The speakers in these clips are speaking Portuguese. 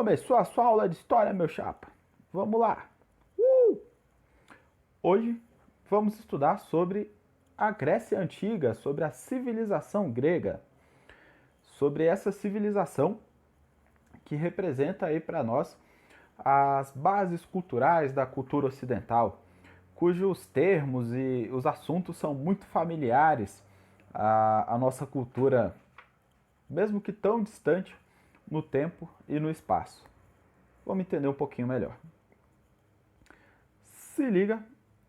Começou a sua aula de história, meu chapa. Vamos lá. Uh! Hoje vamos estudar sobre a Grécia Antiga, sobre a civilização grega, sobre essa civilização que representa aí para nós as bases culturais da cultura ocidental, cujos termos e os assuntos são muito familiares à nossa cultura, mesmo que tão distante no tempo e no espaço. Vamos entender um pouquinho melhor. Se liga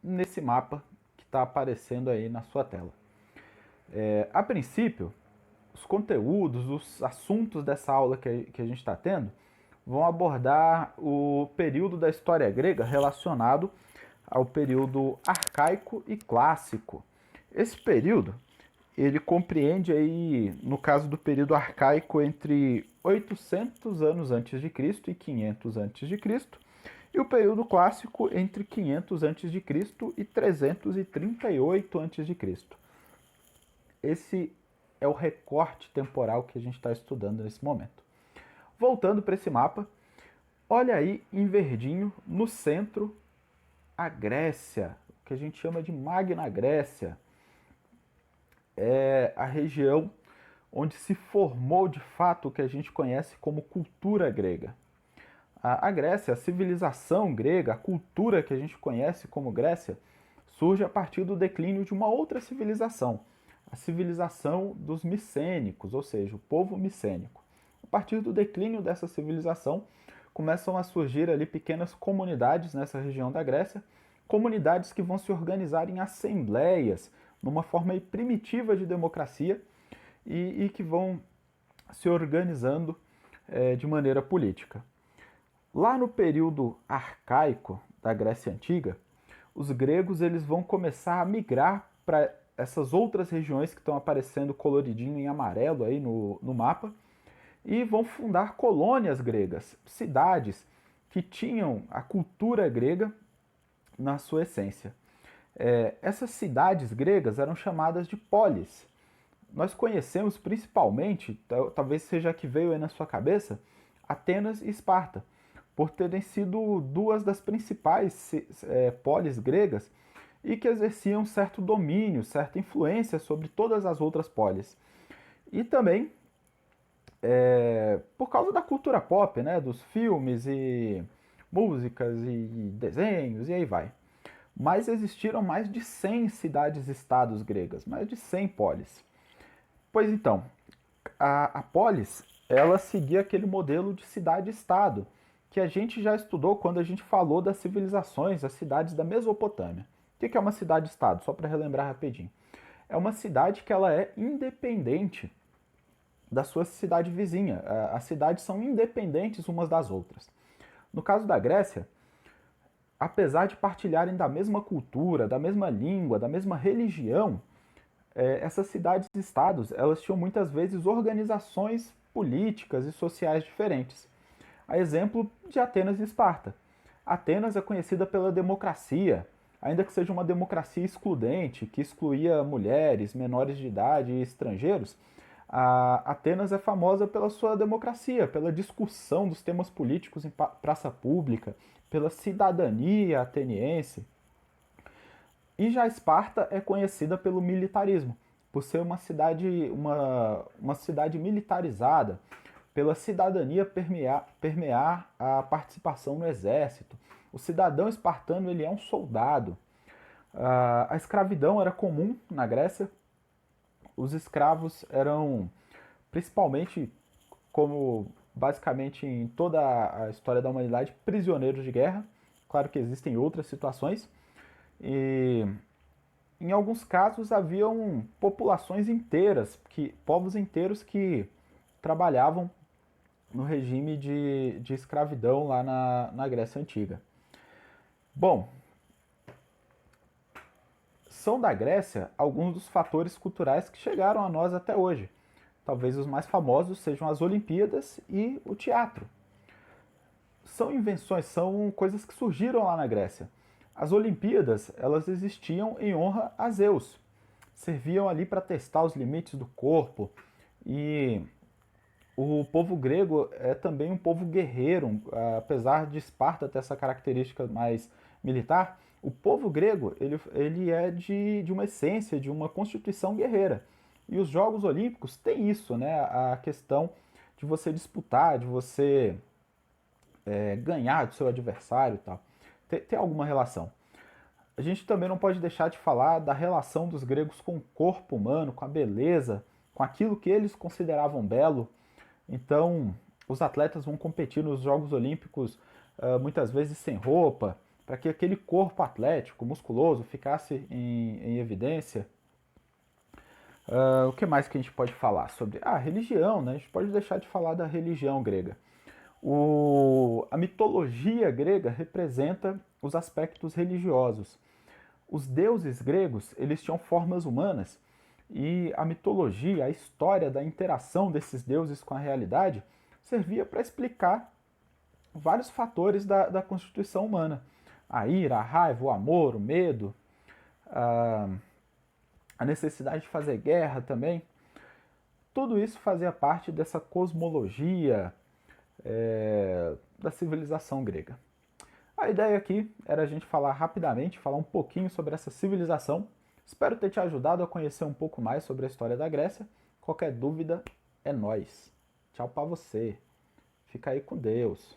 nesse mapa que está aparecendo aí na sua tela. A princípio, os conteúdos, os assuntos dessa aula que a gente está tendo vão abordar o período da história grega relacionado ao período arcaico e clássico. Esse período, ele compreende aí, no caso do período arcaico, entre 800 anos antes de Cristo e 500 antes de Cristo, e o período clássico entre 500 antes de Cristo e 338 antes de Cristo. Esse é o recorte temporal que a gente está estudando nesse momento. Voltando para esse mapa, olha aí em verdinho, no centro, a Grécia, o que a gente chama de Magna Grécia. É a região onde se formou de fato o que a gente conhece como cultura grega. A Grécia, a civilização grega, a cultura que a gente conhece como Grécia, surge a partir do declínio de uma outra civilização, a civilização dos micênicos, ou seja, o povo micênico. A partir do declínio dessa civilização, começam a surgir ali pequenas comunidades nessa região da Grécia, comunidades que vão se organizar em assembleias, numa forma primitiva de democracia, e que vão se organizando de maneira política. Lá no período arcaico da Grécia Antiga, os gregos eles vão começar a migrar para essas outras regiões que estão aparecendo coloridinho em amarelo aí no mapa, e vão fundar colônias gregas, cidades que tinham a cultura grega na sua essência. Essas cidades gregas eram chamadas de polis. Nós conhecemos principalmente, talvez seja a que veio aí na sua cabeça, Atenas e Esparta, por terem sido duas das principais polis gregas e que exerciam certo domínio, certa influência sobre todas as outras polis. E também por causa da cultura pop, né, dos filmes e músicas e desenhos e aí vai. Mas existiram mais de 100 cidades-estados gregas, mais de 100 polis. Pois então, a polis, ela seguia aquele modelo de cidade-estado, que a gente já estudou quando a gente falou das civilizações, as cidades da Mesopotâmia. O que é uma cidade-estado? Só para relembrar rapidinho. É uma cidade que ela é independente da sua cidade vizinha. As cidades são independentes umas das outras. No caso da Grécia, apesar de partilharem da mesma cultura, da mesma língua, da mesma religião, essas cidades-estados elas tinham muitas vezes organizações políticas e sociais diferentes. A exemplo de Atenas e Esparta. Atenas é conhecida pela democracia, ainda que seja uma democracia excludente, que excluía mulheres, menores de idade e estrangeiros. Atenas é famosa pela sua democracia, pela discussão dos temas políticos em praça pública, pela cidadania ateniense. E já Esparta é conhecida pelo militarismo, por ser uma cidade militarizada, pela cidadania permear a participação no exército. O cidadão espartano ele é um soldado. A escravidão era comum na Grécia. Os escravos eram, principalmente, como basicamente em toda a história da humanidade, prisioneiros de guerra. Claro que existem outras situações. E em alguns casos haviam populações inteiras, povos inteiros que trabalhavam no regime de escravidão lá na Grécia Antiga. Bom, são da Grécia alguns dos fatores culturais que chegaram a nós até hoje. Talvez os mais famosos sejam as Olimpíadas e o teatro. São invenções, são coisas que surgiram lá na Grécia. As Olimpíadas, elas existiam em honra a Zeus. Serviam ali para testar os limites do corpo e O povo grego é também um povo guerreiro, apesar de Esparta ter essa característica mais militar. O povo grego ele é de uma essência, de uma constituição guerreira. E os Jogos Olímpicos têm isso, né? A questão de você disputar, de você ganhar do seu adversário e tal. Tem alguma relação. A gente também não pode deixar de falar da relação dos gregos com o corpo humano, com a beleza, com aquilo que eles consideravam belo. Então, os atletas vão competir nos Jogos Olímpicos muitas vezes sem roupa, para que aquele corpo atlético, musculoso, ficasse em evidência. O que mais que a gente pode falar sobre? A religião, né? A gente pode deixar de falar da religião grega. A mitologia grega representa os aspectos religiosos. Os deuses gregos, eles tinham formas humanas e a mitologia, a história da interação desses deuses com a realidade servia para explicar vários fatores da constituição humana. A ira, a raiva, o amor, o medo, a necessidade de fazer guerra também. Tudo isso fazia parte dessa cosmologia da civilização grega. A ideia aqui era a gente falar rapidamente, falar um pouquinho sobre essa civilização. Espero ter te ajudado a conhecer um pouco mais sobre a história da Grécia. Qualquer dúvida, é nóis. Tchau pra você. Fica aí com Deus.